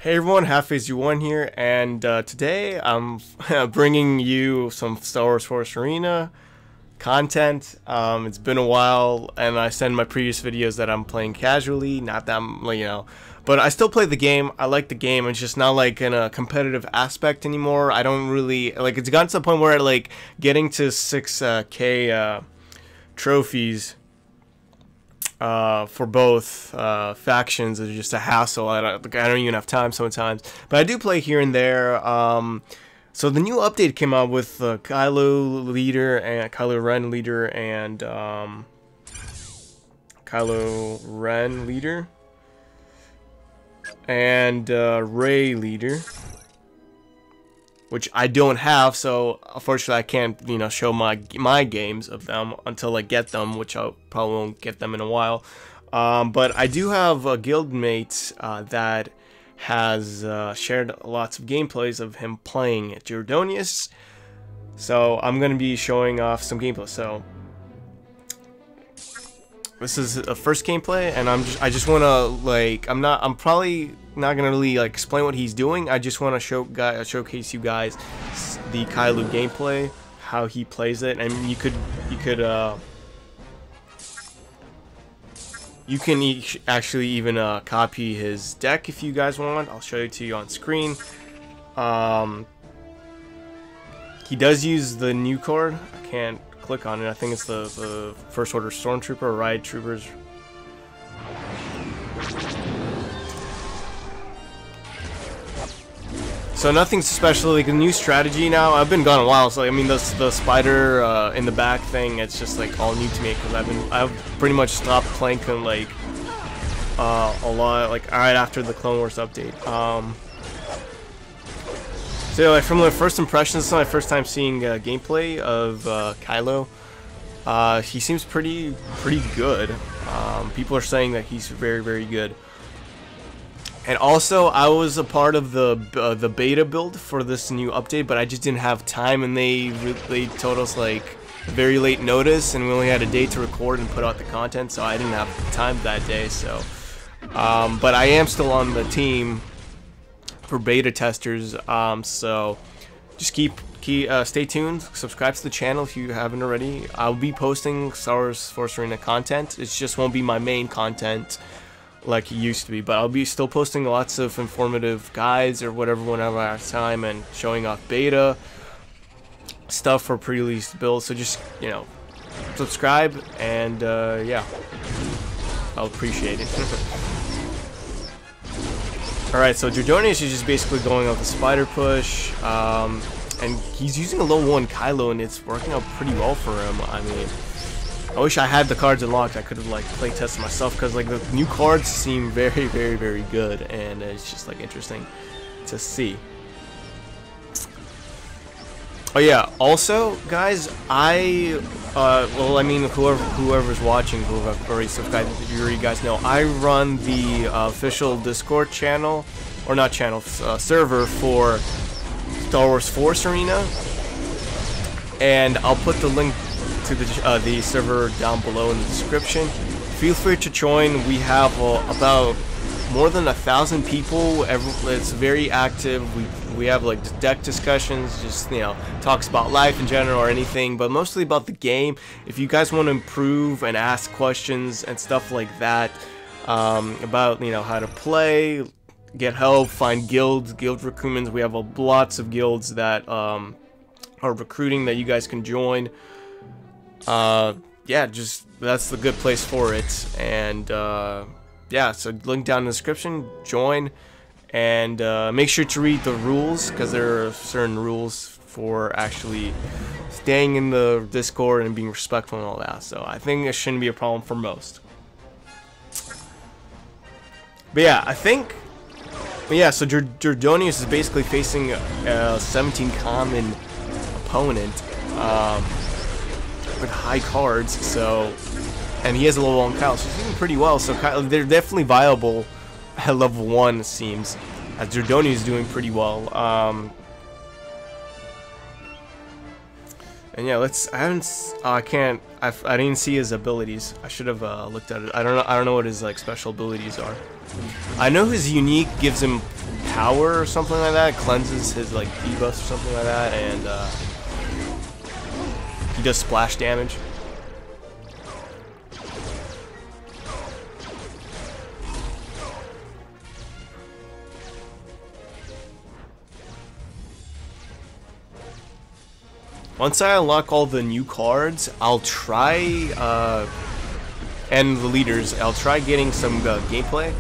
Hey everyone, HalfAZ1 here, and today I'm bringing you some Star Wars Force Arena content. It's been a while, and I said in my previous videos that I'm playing casually, not that but I still play the game. I like the game. It's just not like in a competitive aspect anymore. I don't really like. It's gotten to the point where like getting to 6K trophies for both factions is just a hassle. I don't even have time sometimes, but I do play here and there. So the new update came out with Kylo Ren leader and Kylo Ren leader and Rey leader, which I don't have, so unfortunately I can't, show my games of them until I get them, which I probably won't get them in a while. But I do have a guildmate that has shared lots of gameplays of him playing Jordonius, so I'm gonna be showing off some gameplay. So this is a first gameplay, and I just want to I'm probably not gonna really explain what he's doing. I just want to showcase you guys the Kylo gameplay, how he plays it, and you can actually even copy his deck if you guys want. I'll show it to you on screen. He does use the new card. I can't click on it. I think it's the First Order Stormtrooper, Ride Troopers. So nothing special, like a new strategy now. I've been gone a while, so I mean the spider in the back thing, it's just like all new to me because I've pretty much stopped playing a lot right after the Clone Wars update. So like from the first impressions, this is my first time seeing gameplay of Kylo. He seems pretty good. People are saying that he's very good. And also, I was a part of the beta build for this new update, but I just didn't have time, and they told us very late notice, and we only had a day to record and put out the content, so I didn't have time that day. So, but I am still on the team for beta testers. So just stay tuned. Subscribe to the channel if you haven't already. I'll be posting Star Wars Force Arena content. It just won't be my main content like it used to be, but I'll be still posting lots of informative guides or whatever whenever I have time, and showing off beta stuff for pre-release builds. So just subscribe, and yeah, I'll appreciate it. Alright, so Jordonius is just basically going off the spider push, and he's using a level 1 Kylo, and it's working out pretty well for him. I mean, I wish I had the cards unlocked. I could have play tested myself, because the new cards seem very good, and it's just interesting to see. Oh yeah, also guys, well, I mean, whoever's watching, who have already subscribed, you guys know I run the official Discord channel, or not channel, server for Star Wars Force Arena, and I'll put the link to the server down below in the description. Feel free to join. We have about more than 1,000 people. It's very active. We have deck discussions, just talks about life in general or anything, but mostly about the game. If you guys want to improve and ask questions and stuff like that, about how to play, get help, find guild recruitments. We have lots of guilds that are recruiting that you guys can join. Yeah, just that's the good place for it. And yeah, so link down in the description, join, and make sure to read the rules, because there are certain rules for actually staying in the Discord and being respectful and all that. So I think it shouldn't be a problem for most. But yeah, so Jordonius is basically facing a 17 common opponent with high cards, so, and he has a level 1 Kylo, so he's doing pretty well. So they're definitely viable at level 1, it seems, as Jordonius is doing pretty well. And yeah, I didn't see his abilities. I should have looked at it. I don't know what his special abilities are. I know his unique gives him power or something like that. It cleanses his like debuffs or something like that, and he does splash damage. Once I unlock all the new cards, I'll try, and the leaders, I'll try getting some gameplay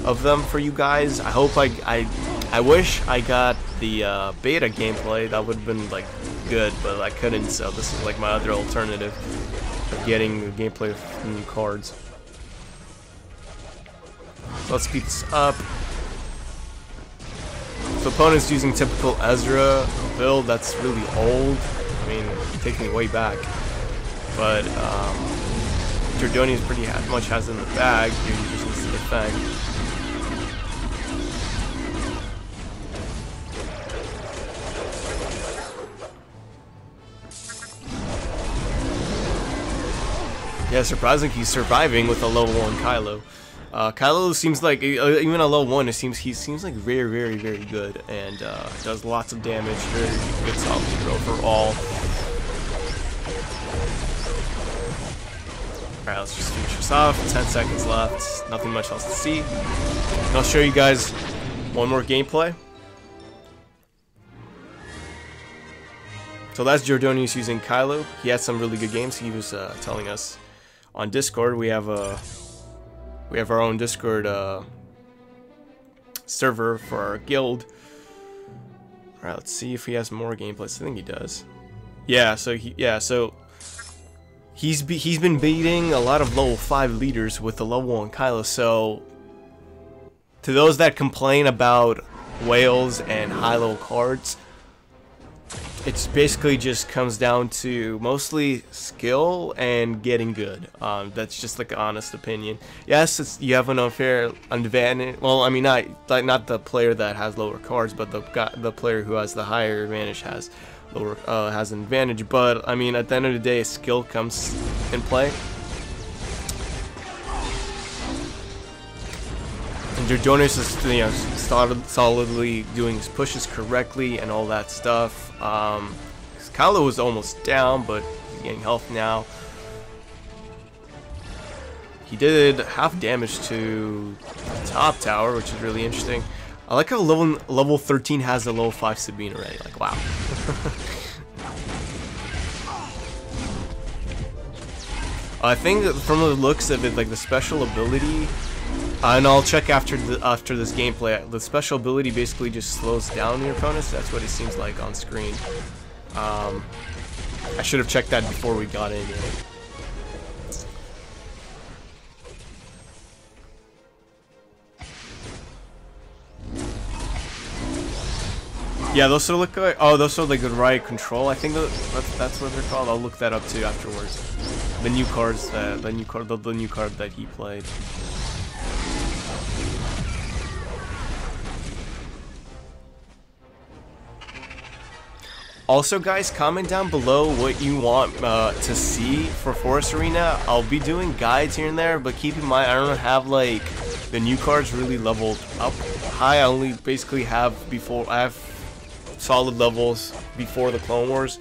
of them for you guys. I hope I wish I got the beta gameplay. That would have been like good, but I couldn't, so this is like my other alternative of getting the gameplay of new cards. So let's speed this up. So opponent's using typical Ezra build that's really old. I mean, taking it way back, but Jordonius pretty much has it in the bag. Here he just needs to defend. Yeah, surprisingly, he's surviving with a level 1 Kylo. Kylo seems like, even at level 1, he seems like very good, and does lots of damage, very good solid overall. Alright, let's just finish this off. 10 seconds left, nothing much else to see. And I'll show you guys one more gameplay. So that's Jordonius using Kylo. He had some really good games. He was telling us on Discord. We have our own Discord server for our guild. Alright, let's see if he has more gameplays. I think he does. Yeah, so he's been beating a lot of level 5 leaders with the level 1 Kylo. So to those that complain about whales and high level cards, it's basically just comes down to mostly skill and getting good. That's just like an honest opinion. Yes, you have an unfair advantage. Well, I mean, not the player that has lower cards, but the player who has the higher advantage has an advantage. But I mean, at the end of the day, skill comes in play. And Jordonius is, you know, solidly doing his pushes correctly and all that stuff. Kylo was almost down, but he's getting health now. He did half damage to the top tower, which is really interesting. I like how level 13 has a level 5 Sabine already. Like, wow. I think that from the looks of it, like the special ability, and I'll check after this gameplay. The special ability basically just slows down your opponents. That's what it seems like on screen. I should have checked that before we got in here. Yeah, those sort of look like, oh, those are like the riot control. I think that's what they're called. I'll look that up too afterwards. The new cards, the new card that he played. Also, guys, comment down below what you want to see for Forest Arena. I'll be doing guides here and there, but keep in mind I don't have like the new cards really leveled up high. I only basically have solid levels before the Clone Wars.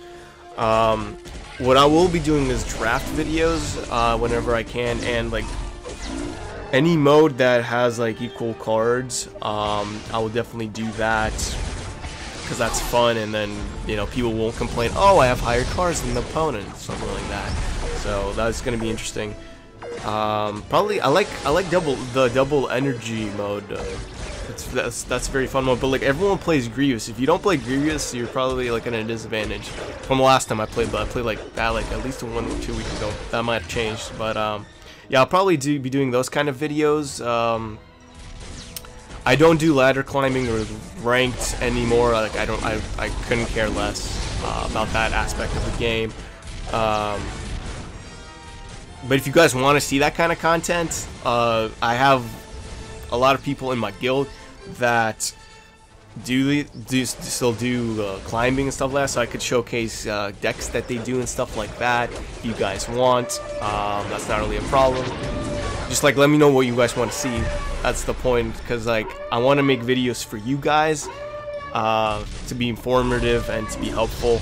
What I will be doing is draft videos whenever I can, and like any mode that has like equal cards, I will definitely do that because that's fun, and then, you know, people won't complain, oh, I have higher cards than the opponent, something like that. So that's gonna be interesting. Probably I like the double energy mode. That's a very fun mode, but like everyone plays Grievous. If you don't play Grievous, you're probably like at a disadvantage. From the last time I played, but I played like that like at least 1 or 2 weeks ago. That might have changed, but yeah, I'll probably be doing those kind of videos. I don't do ladder climbing or ranked anymore. Like I couldn't care less about that aspect of the game. But if you guys want to see that kind of content, I have a lot of people in my guild that still do climbing and stuff like that, so I could showcase decks that they do and stuff like that if you guys want. That's not really a problem. just like let me know what you guys want to see. That's the point, because like I want to make videos for you guys, to be informative and to be helpful.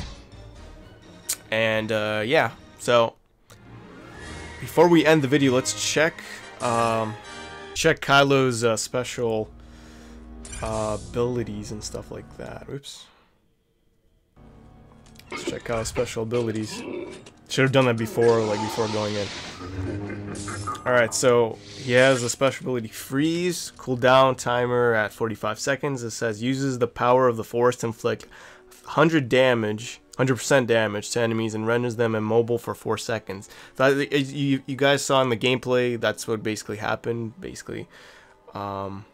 And yeah, so before we end the video, let's check Kylo's special abilities and stuff like that. Oops. Let's check Kylo's special abilities. Should have done that before, like before going in. Alright, so he has a special ability Freeze, cooldown timer at 45 seconds. It says uses the power of the Force to inflict 100% damage to enemies and renders them immobile for 4 seconds. So you guys saw in the gameplay, that's what basically happened, basically. Then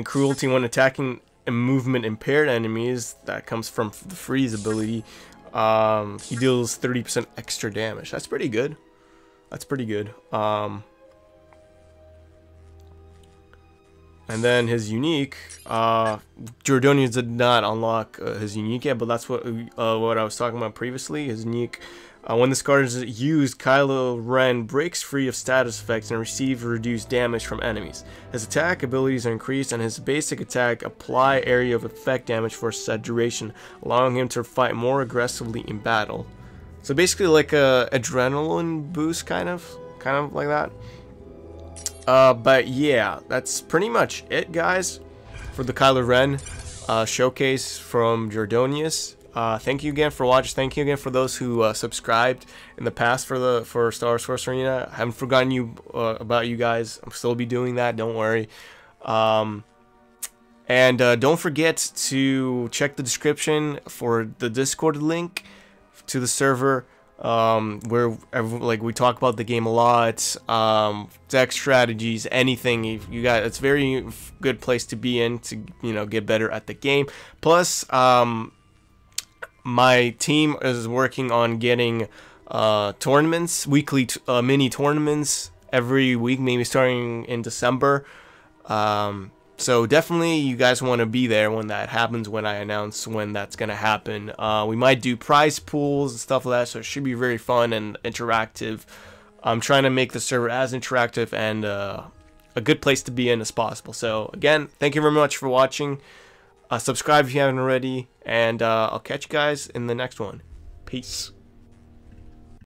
cruelty when attacking movement impaired enemies, that comes from the Freeze ability. He deals 30% extra damage. That's pretty good. That's pretty good. And then his unique, Jordonius did not unlock his unique yet, but that's what I was talking about previously. His unique, when this card is used, Kylo Ren breaks free of status effects and receives reduced damage from enemies. His attack abilities are increased, and his basic attack apply area of effect damage for a set duration, allowing him to fight more aggressively in battle. So basically like a adrenaline boost, kind of like that. But yeah, that's pretty much it, guys, for the Kylo Ren showcase from Jordonius. Thank you again for watching. Thank you again for those who subscribed in the past for Star Wars Force Arena. I haven't forgotten you about you guys. I'll still be doing that. Don't worry. And don't forget to check the description for the Discord link to the server, where like we talk about the game a lot, deck strategies, anything. You got, it's a very good place to be in to, you know, get better at the game. Plus, my team is working on getting tournaments, weekly mini tournaments every week, maybe starting in December. So definitely you guys want to be there when that happens, when I announce when that's going to happen. We might do prize pools and stuff like that, so it should be very fun and interactive. I'm trying to make the server as interactive and a good place to be in as possible. So again, thank you very much for watching. Subscribe if you haven't already, and I'll catch you guys in the next one. Peace.